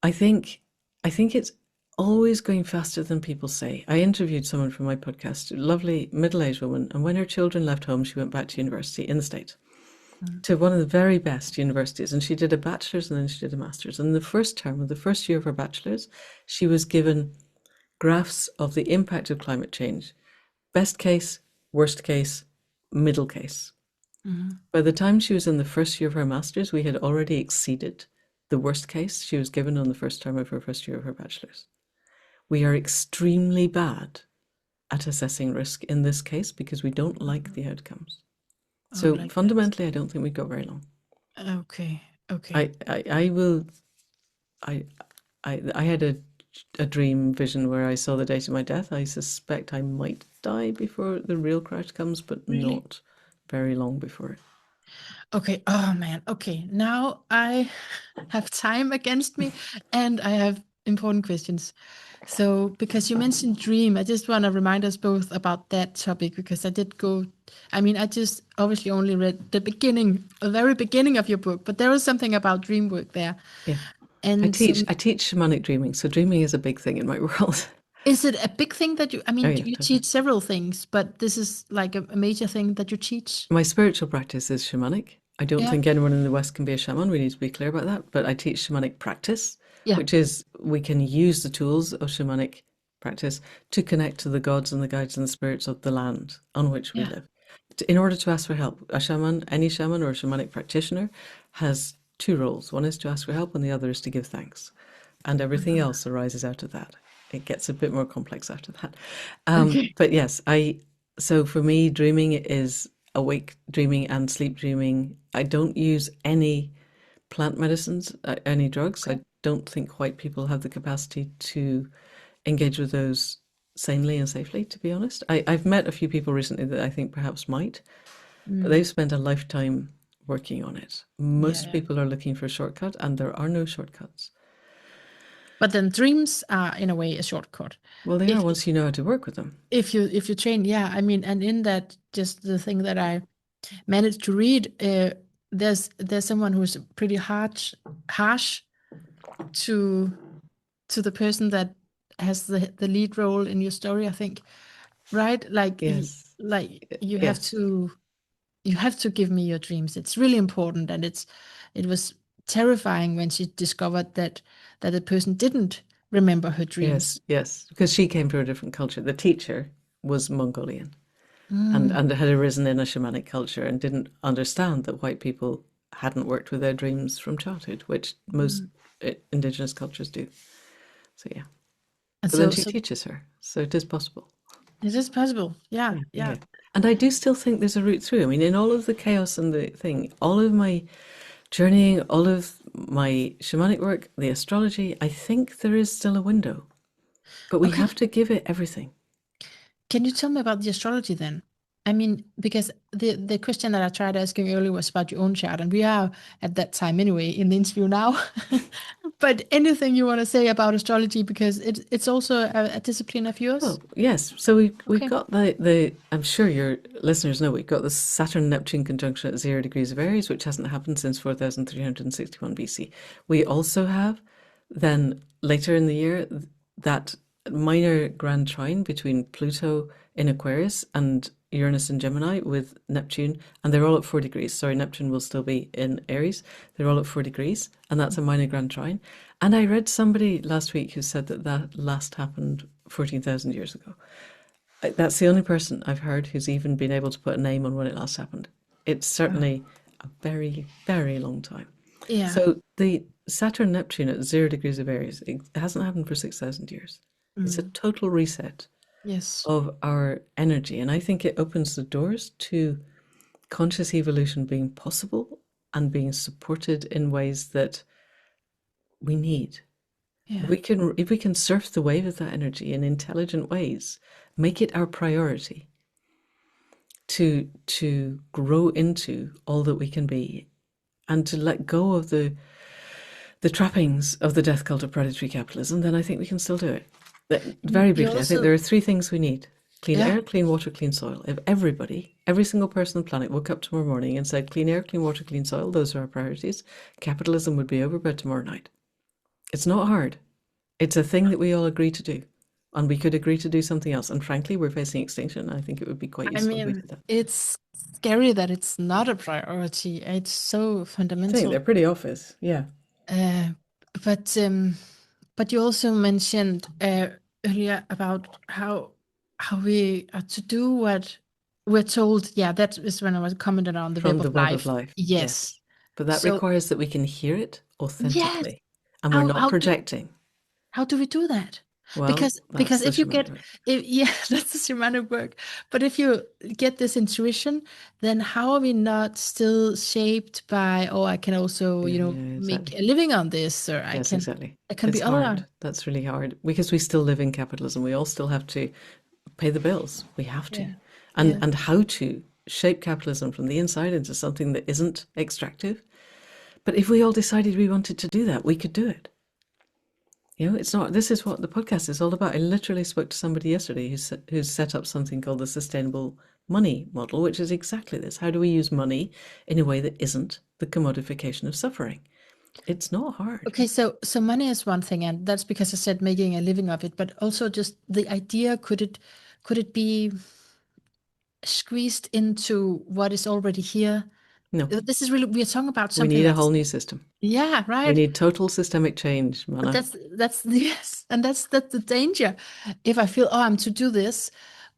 I think it's always going faster than people say. I interviewed someone from my podcast, a lovely middle-aged woman, and when her children left home, she went back to university in the States, to one of the very best universities, and she did a bachelor's and then she did a master's. And the first term of the first year of her bachelor's, she was given graphs of the impact of climate change, best case, worst case, middle case. By the time she was in the first year of her master's, we had already exceeded the worst case she was given on the first term of her first year of her bachelor's. We are extremely bad at assessing risk in this case because we don't like the outcomes. So like fundamentally, I don't think we've got very long. Okay. I had a dream vision where I saw the date of my death. I suspect I might die before the real crash comes, but not very long before it. Okay. Oh man. Okay. Now I have time against me, and I have important questions. So, because you mentioned dream, I just want to remind us both about that topic, because I just obviously only read the very beginning of your book, but there was something about dream work there. Yeah. And I teach shamanic dreaming, so dreaming is a big thing in my world. is it a big thing that you Totally. teach several things, but this is like a major thing that you teach? My spiritual practice is shamanic. I don't think anyone in the West can be a shaman. We need to be clear about that. But I teach shamanic practice, which is we can use the tools of shamanic practice to connect to the gods and the guides and the spirits of the land on which we live. In order to ask for help, any shaman or a shamanic practitioner has two roles. One is to ask for help and the other is to give thanks. And everything else arises out of that. It gets a bit more complex after that. But yes, so for me, dreaming is awake dreaming and sleep dreaming. I don't use any plant medicines, any drugs. I don't think white people have the capacity to engage with those sanely and safely, to be honest. I've met a few people recently that I think perhaps might, but they've spent a lifetime working on it. Most people are looking for a shortcut, and there are no shortcuts. But then dreams are, in a way, a shortcut. Well, they are once you know how to work with them. If you train, and in that, just the thing that I managed to read, there's someone who's pretty harsh to the person that has the lead role in your story, I think, right? Like, yes. You have to give me your dreams. It's really important, and it was terrifying when she discovered that the person didn't remember her dreams. Yes, because she came from a different culture. The teacher was Mongolian and had arisen in a shamanic culture and didn't understand that white people hadn't worked with their dreams from childhood, which most indigenous cultures do. So yeah. But then she teaches her. So it is possible. It is possible. Yeah. And I do still think there's a route through. I mean, in all of the chaos and the thing, all of my journeying, all of my shamanic work, the astrology, I think there is still a window. But we have to give it everything. Can you tell me about the astrology then? I mean, because the question that I tried asking earlier was about your own chart, and we are at that time anyway in the interview now. But anything you want to say about astrology, because it's also a discipline of yours. Well, yes. So we've Okay. got the I'm sure your listeners know we've got the Saturn Neptune conjunction at 0 degrees of Aries, which hasn't happened since 4361 BC. We also have then later in the year that minor grand trine between Pluto in Aquarius and Uranus in Gemini with Neptune, and they're all at 4 degrees. Sorry, Neptune will still be in Aries. They're all at 4 degrees, and that's a minor grand trine. And I read somebody last week who said that that last happened 14,000 years ago. That's the only person I've heard who's even been able to put a name on when it last happened. It's Wow. certainly a very, very long time. Yeah. So the Saturn Neptune at 0 degrees of Aries, it hasn't happened for 6,000 years. It's a Mm. total reset Yes. of our energy. And I think it opens the doors to conscious evolution being possible and being supported in ways that we need. Yeah. If we can surf the wave of that energy in intelligent ways, make it our priority to grow into all that we can be and to let go of the trappings of the death cult of predatory capitalism, then I think we can still do it. Very You briefly, I think also, there are three things we need: clean yeah. air, clean water, clean soil. If everybody, every single person on the planet woke up tomorrow morning and said, clean air, clean water, clean soil, those are our priorities, capitalism would be over by tomorrow night. It's not hard. It's a thing that we all agree to do. And we could agree to do something else. And frankly, we're facing extinction. I think it would be quite I useful if we mean, did that. it's scary that it's not a priority. It's so I think fundamental. they're pretty obvious. Yeah. Uh, but but you also mentioned earlier about how we are to do what we're told. Yeah, that is when I was commenting on the web From of the web of life. life. Yes. Yes. But that So requires that we can hear it yes, authentically. And we're how not projecting. how do we do that? Well, Because that's the if you shamanic get work. if yeah, that's the shamanic work. But if you get this intuition, then how are we not still shaped by, oh, I can also, Yeah, yeah, make exactly. a living on this, or Yes, exactly. it can It's be other. hard. That's really hard because we still live in capitalism. We all still have to pay the bills. We have to. Yeah. Yeah. And how to shape capitalism from the inside into something that isn't extractive. But if we all decided we wanted to do that, we could do it. It's not, this is what the podcast is all about. I literally spoke to somebody yesterday who's set up something called the sustainable money model, which is exactly this. How do we use money in a way that isn't the commodification of suffering? It's not hard. Okay, so money is one thing, and that's because I said making a living of it, but also just the idea, could it be squeezed into what is already here? No, This is really, we are talking about we something need a that's, whole new system. yeah, We right. need total systemic change, But Mana. that's yes, and that's the danger. If I feel, oh, I'm to do this,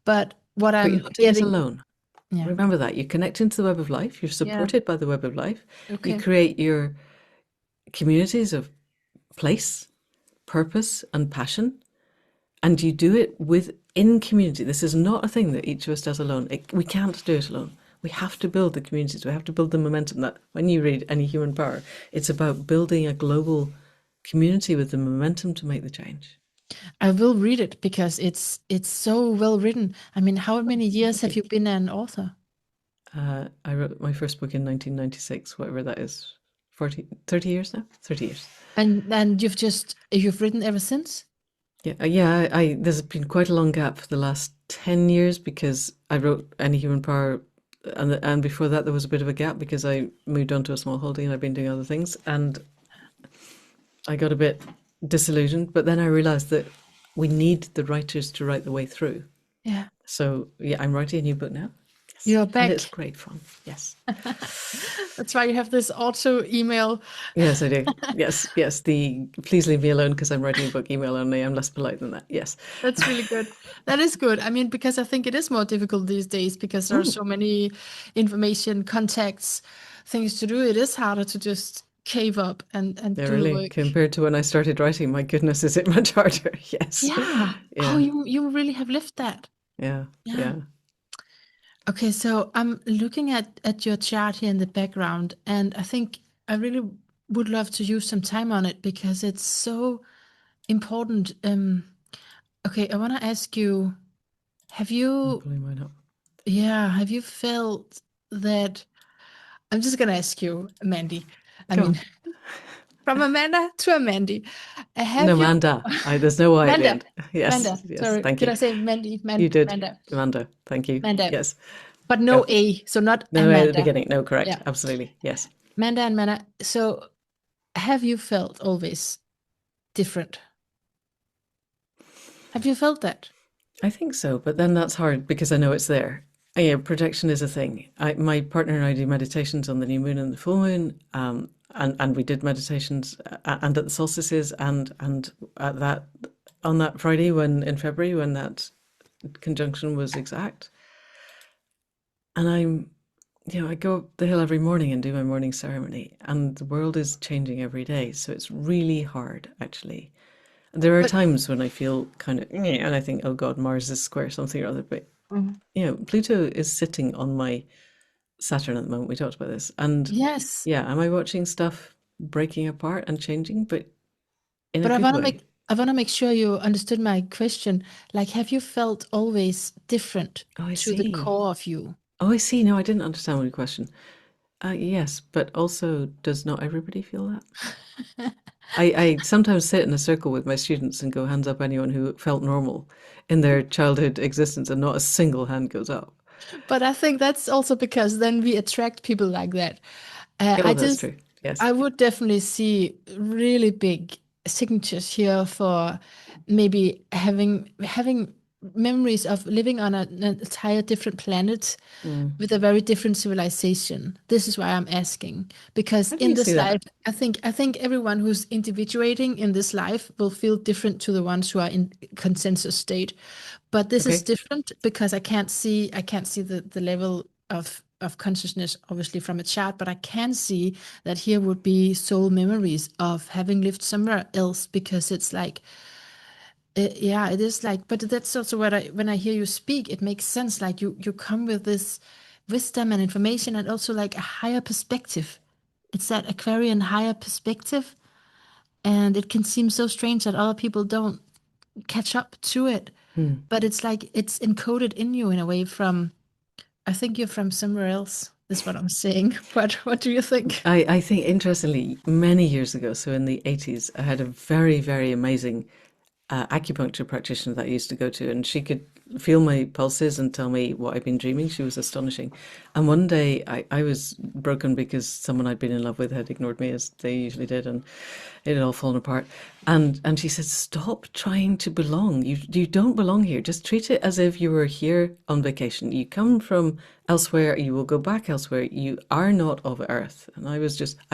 but what But you're I'm not doing this getting, alone. yeah, Remember that. You connect into the web of life. You're yeah, supported by the web of life. You okay, create your communities of place, purpose, and passion. And you do it within community. This is not a thing that each of us does alone. We can't do it alone. We have to build the communities. We have to build the momentum that when you read Any Human Power, it's about building a global community with the momentum to make the change. I will read it because it's so well written. I mean, how many years Thank have you. you been an author? I wrote my first book in 1996, whatever that is, 40, 30 years now? 30 years. And you've written ever since? Yeah, yeah. There's been quite a long gap for the last 10 years because I wrote Any Human Power, and before that there was a bit of a gap because I moved on to a small holding and I've been doing other things, and I got a bit disillusioned. But then I realised that we need the writers to write the way through. Yeah, So yeah, I'm writing a new book now. Yes, you're and it's back. great fun. Yes, That's why you have this auto email. yes, I do. Yes, yes. The please leave me alone because I'm writing a book email only. I'm less polite than that. Yes. That's really good. That is good. I mean, because I think it is more difficult these days because there are Mm. so many information, contacts, things to do. It is harder to just cave up and Yeah, do the really. work. Compared to when I started writing, my goodness, is it much harder? Yes. Yeah. Oh, Yeah, you really have lived that. yeah, Yeah. yeah. Okay, so I'm looking at your chart here in the background, and I think I really would love to use some time on it because it's so important. Okay, I want to ask you, have I'm you pulling mine up. Yeah, have you felt that? I'm just gonna ask you, Mandy. I Go mean, on. from Amanda to Mandy. No, Have you Manda. There's no Y at the Manda? end. Yes, Manda. yes. Sorry, Thank did you. I say Mandy? You did, Manda. Amanda. Thank you. Manda. Yes. But no Go. A, so not No, at the Amanda. beginning. No, correct. Yeah. Absolutely. Yes. Manda and Mana. So have you felt always different? Have you felt that? I think so, but then that's hard because I know it's there. Yeah, projection is a thing. My partner and I do meditations on the new moon and the full moon, and we did meditations and at the solstices and at that on that Friday when in February when that conjunction was exact. And I go up the hill every morning and do my morning ceremony, and the world is changing every day, so it's really hard actually. There are But times when I feel kind of, and I think, oh God, Mars is square something or other. But Mhm. Pluto is sitting on my Saturn at the moment. We talked about this, and Yes, yeah, am I watching stuff breaking apart and changing, but in a but good way? I want to make sure you understood my question. Like, have you felt always different Oh, I to the see. core of you? Oh, I see. No, I didn't understand your question. Yes, but also, does not everybody feel that? I sometimes sit in a circle with my students and go, hands up anyone who felt normal in their childhood existence, and not a single hand goes up. But I think that's also because then we attract people like that. Oh, that's true. Yes. I would definitely see really big signatures here for maybe having memories of living on an entire different planet Mm. with a very different civilization. This is why I'm asking because How do in you see this that? life, I think everyone who's individuating in this life will feel different to the ones who are in consensus state. But this is Okay. different because I can't see the level of consciousness obviously from a chart, but I can see that here would be soul memories of having lived somewhere else because it's like yeah, it is like, but that's also what I when I hear you speak, it makes sense. Like you come with this wisdom and information and also like a higher perspective. It's that Aquarian higher perspective, and it can seem so strange that other people don't catch up to it. Hmm. But it's like it's encoded in you in a way from I think you're from somewhere else. Is what I'm saying. But what do you think? I think interestingly, many years ago, so in the 80s, I had a very, very amazing acupuncture practitioner that I used to go to, and she could feel my pulses and tell me what I'd been dreaming. She was astonishing. And one day I was broken because someone I'd been in love with had ignored me, as they usually did, and it had all fallen apart. And she said, "Stop trying to belong. You don't belong here. Just treat it as if you were here on vacation. You come from elsewhere. You will go back elsewhere. You are not of Earth." And I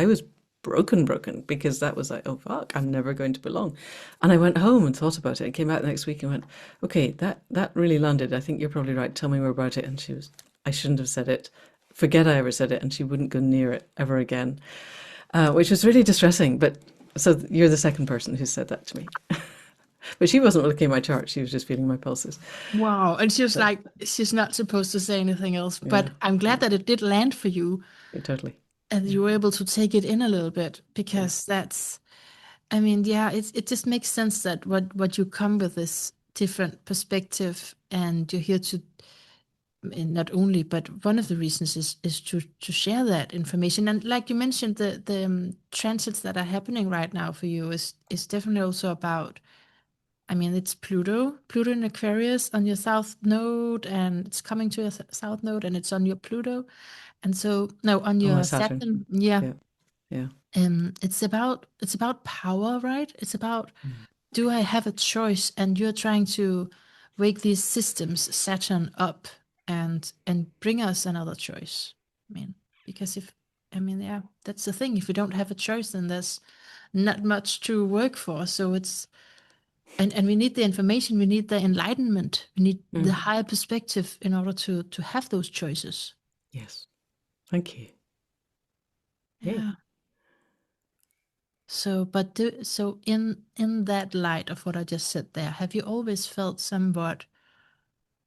was broken because that was like, oh fuck, I'm never going to belong. And I went home and thought about it. I came back the next week and went, okay, that really landed. I think you're probably right. Tell me more about it. And she was, I shouldn't have said it. Forget I ever said it. And she wouldn't go near it ever again, which was really distressing. But so you're the second person who said that to me. But she wasn't looking at my chart. She was just feeling my pulses. Wow. And she was But like, she's not supposed to say anything else. yeah, But I'm glad yeah, that it did land for you yeah, totally. and Yeah, you were able to take it in a little bit yeah. because I mean, yeah, it just makes sense that what you come with this different perspective and you're here to and not only, but one of the reasons is to share that information. And like you mentioned, the transits that are happening right now for you is definitely also about. I mean, it's Pluto in Aquarius on your south node, and it's coming to your south node, and it's on your Pluto, and so no, on On my your Saturn. Saturn. Yeah, Yeah, yeah. it's about power, right? It's about Mm. do I have a choice? And you're trying to wake these systems, Saturn, up and bring us another choice. I mean, because if I mean, yeah, that's the thing. If we don't have a choice, then there's not much to work for. So it's and we need the information, we need the enlightenment, we need the Mm. higher perspective in order to have those choices. Yes. Thank you. Hey. Yeah. So, so in that light of what I just said there, have you always felt somewhat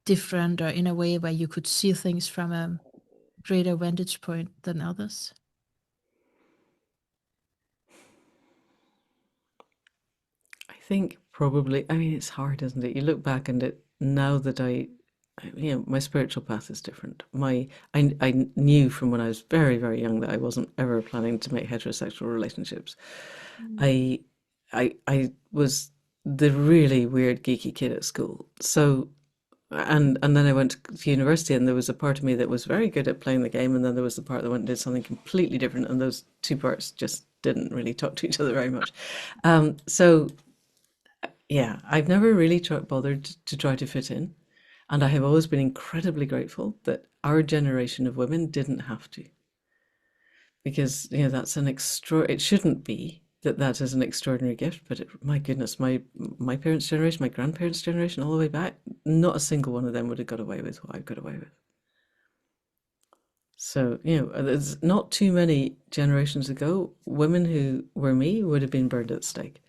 different or in a way where you could see things from a greater vantage point than others? I think probably, I mean, it's hard, isn't it? You look back and it, now that my spiritual path is different. I knew from when I was very, very young that I wasn't ever planning to make heterosexual relationships. Mm. I I was the really weird geeky kid at school. So and then I went to university, and there was a part of me that was very good at playing the game, and then there was the part that went and did something completely different, and those two parts just didn't really talk to each other very much. So yeah, I've never really bothered to try to fit in, and I have always been incredibly grateful that our generation of women didn't have to, because that's an extra. It shouldn't be that is an extraordinary gift, but my goodness, my parents' generation, my grandparents' generation, all the way back, not a single one of them would have got away with what I got away with. So there's not too many generations ago, women who were me would have been burned at the stake.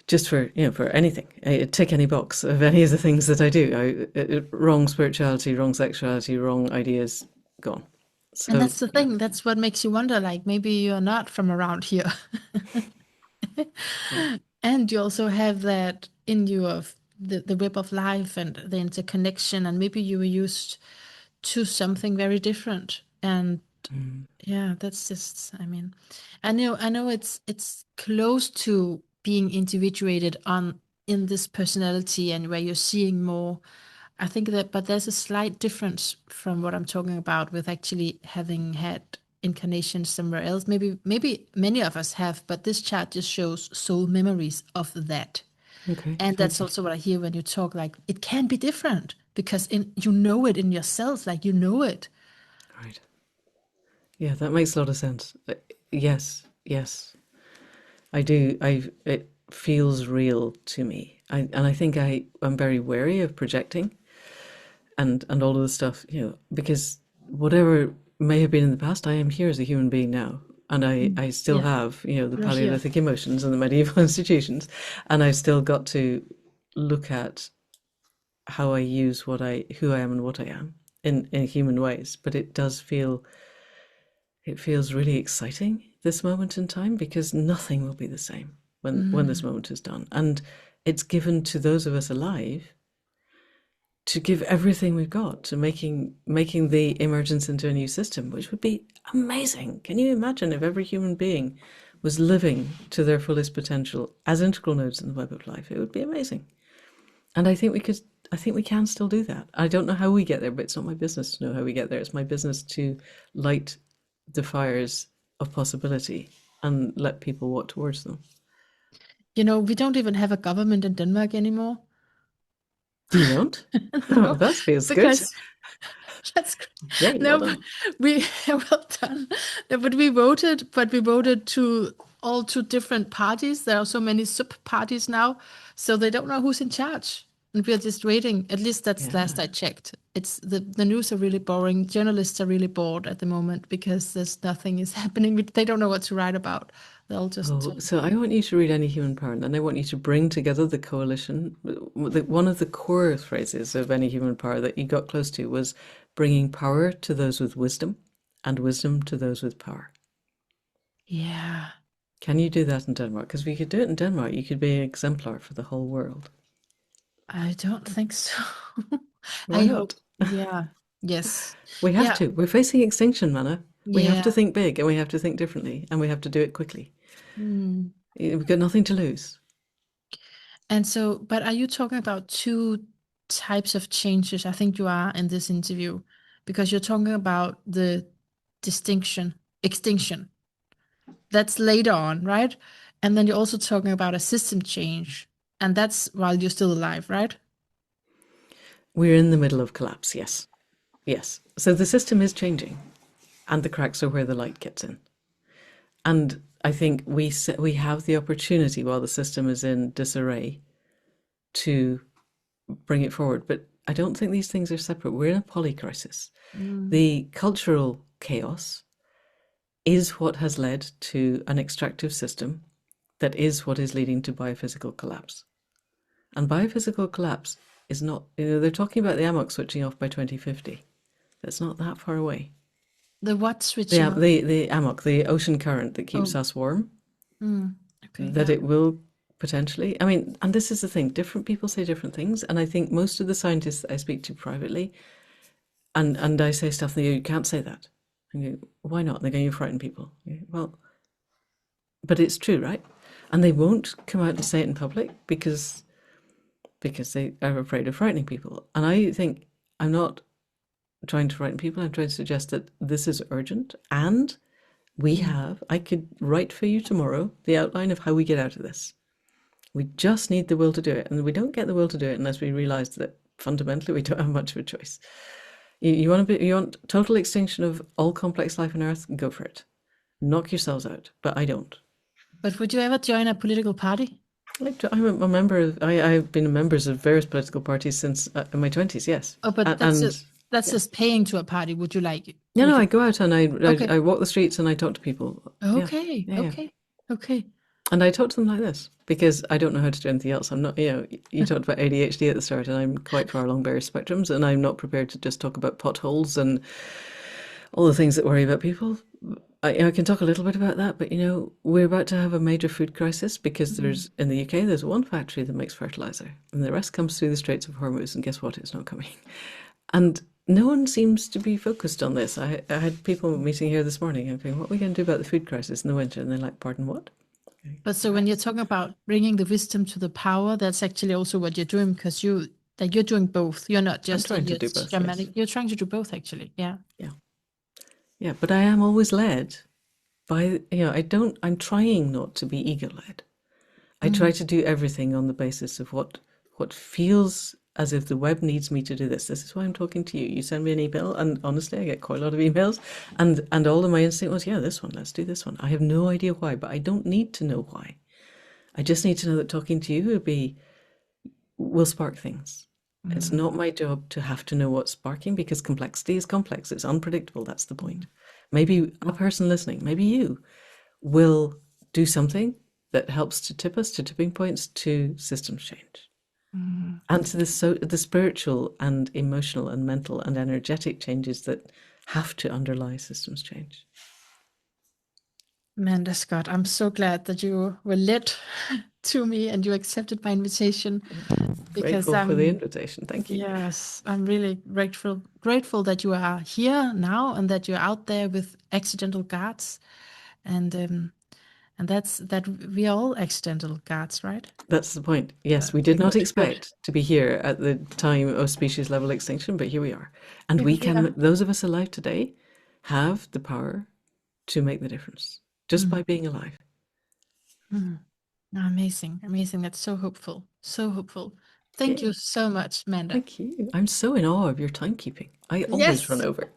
Just for anything, I tick any box of any of the things that I do. Wrong spirituality, wrong sexuality, wrong ideas, gone. And So that's the yeah, thing. That's what makes you wonder, like maybe you're not from around here. yeah. And you also have that in you of the web of life and the interconnection, and maybe you were used to something very different. And Mm, yeah, that's just, I mean, I know it's close to being individuated on in this personality and where you're seeing more. I think that, but there's a slight difference from what I'm talking about with actually having had incarnations somewhere else. Maybe many of us have, but this chart just shows soul memories of that. okay, And that's thank you. also what I hear when you talk, like it can be different because you know it in yourself, like you know it. Right. Yeah, that makes a lot of sense. Yes, yes, I do. It feels real to me. I think I'm very wary of projecting and all of the stuff, because whatever may have been in the past, I am here as a human being now. And Mm. I still Yeah, have, the you're here. Paleolithic emotions and the medieval institutions. And I've still got to look at how I use who I am and what I am in human ways. But it feels really exciting, this moment in time, because nothing will be the same when this Mm. moment is done. And it's given to those of us alive to give everything we've got to making the emergence into a new system, which would be amazing. Can you imagine if every human being was living to their fullest potential as integral nodes in the web of life? It would be amazing. And I think we can still do that. I don't know how we get there, but it's not my business to know how we get there. It's my business to light the fires of possibility and let people walk towards them. We don't even have a government in Denmark anymore. You don't? Oh, No, that feels good. because that's Yay, well no, but done. we well done. No, but we voted to all two different parties. There are so many sub parties now, so they don't know who's in charge, and we're just waiting. At least that's last Yeah. I checked. It's the news are really boring. Journalists are really bored at the moment because there's nothing is happening. They don't know what to write about. They'll just Oh, so I want you to read Any Human Power, and then I want you to bring together the coalition. One of the core phrases of Any Human Power that you got close to was bringing power to those with wisdom and wisdom to those with power. yeah. Can you do that in Denmark? Because if you could do it in Denmark, you could be an exemplar for the whole world. I don't think so. Why I hope. not? Yeah. Yes. We have Yeah. to. We're facing extinction, Mana. We have to Yeah. think big, and we have to think differently, and we have to do it quickly. Hmm. We've got nothing to lose. And so, but are you talking about two types of changes? I think you are in this interview because you're talking about the extinction. That's later on, right? And then you're also talking about a system change, and that's while you're still alive, right? We're in the middle of collapse, yes. Yes. So the system is changing, and the cracks are where the light gets in. And I think we have the opportunity while the system is in disarray to bring it forward. But I don't think these things are separate. We're in a polycrisis. Mm. The cultural chaos is what has led to an extractive system that is what is leading to biophysical collapse. And biophysical collapse is not, they're talking about the amok switching off by 2050. That's not that far away. The what switching The, off? the, the amok, the ocean current that Oh, keeps us warm, mm. Okay, that yeah. it will potentially. I mean, and this is the thing, different people say different things. And I think most of the scientists that I speak to privately, and I say stuff, and they go, you can't say that. And you go, why not? And they go, you frighten people. You go, well, but it's true, right? And they won't come out and say it in public because they are afraid of frightening people. And I think I'm not trying to frighten people. I'm trying to suggest that this is urgent, and I could write for you tomorrow the outline of how we get out of this. We just need the will to do it. And we don't get the will to do it unless we realize that fundamentally we don't have much of a choice. You want total extinction of all complex life on Earth? Go for it. Knock yourselves out. But I don't. But would you ever join a political party? I'm a member of, I've been members of various political parties since in my 20s, yes. Oh, but that's just paying to a party. Would you like? No, I go out and Okay. I walk the streets and I talk to people. Okay. Yeah. Okay. And I talk to them like this because I don't know how to do anything else. I'm not, you talked about ADHD at the start, and I'm quite far along various spectrums, and I'm not prepared to just talk about potholes and all the things that worry about people. I can talk a little bit about that, but we're about to have a major food crisis because in the UK, there's one factory that makes fertilizer, and the rest comes through the Straits of Hormuz, and guess what? It's not coming. And no one seems to be focused on this. I had people meeting here this morning and going, what are we going to do about the food crisis in the winter? And they're like, pardon, what? But so when you're talking about bringing the wisdom to the power, that's actually also what you're doing, because you're doing both. You're not just trying to do both, shamanic. yes. You're trying to do both, actually. Yeah. Yeah, but I am always led by, I'm trying not to be ego-led. I try to do everything on the basis of what feels as if the web needs me to do this. This is why I'm talking to you. You send me an email, and honestly, I get quite a lot of emails, and all of my instinct was, yeah, this one, let's do this one. I have no idea why, but I don't need to know why. I just need to know that talking to you will spark things. It's not my job to have to know what's sparking, because complexity is complex. It's unpredictable. That's the point. Maybe a person listening, maybe you, will do something that helps to tip us to tipping points to systems change. And to the spiritual and emotional and mental and energetic changes that have to underlie systems change. Manda Scott, I'm so glad that you were led to me and you accepted my invitation, because Grateful for the invitation. Thank you. yes, I'm really grateful that you are here now and that you're out there with accidental guards, and that's that we are all accidental guards, right? That's the point. Yes, we did not expect to be here at the time of species level extinction, but here we are. And we can, those of us alive today, have the power to make the difference just by being alive. Amazing. That's so hopeful. So hopeful. Thank you so much, Manda. Thank you. I'm so in awe of your timekeeping. I always run over.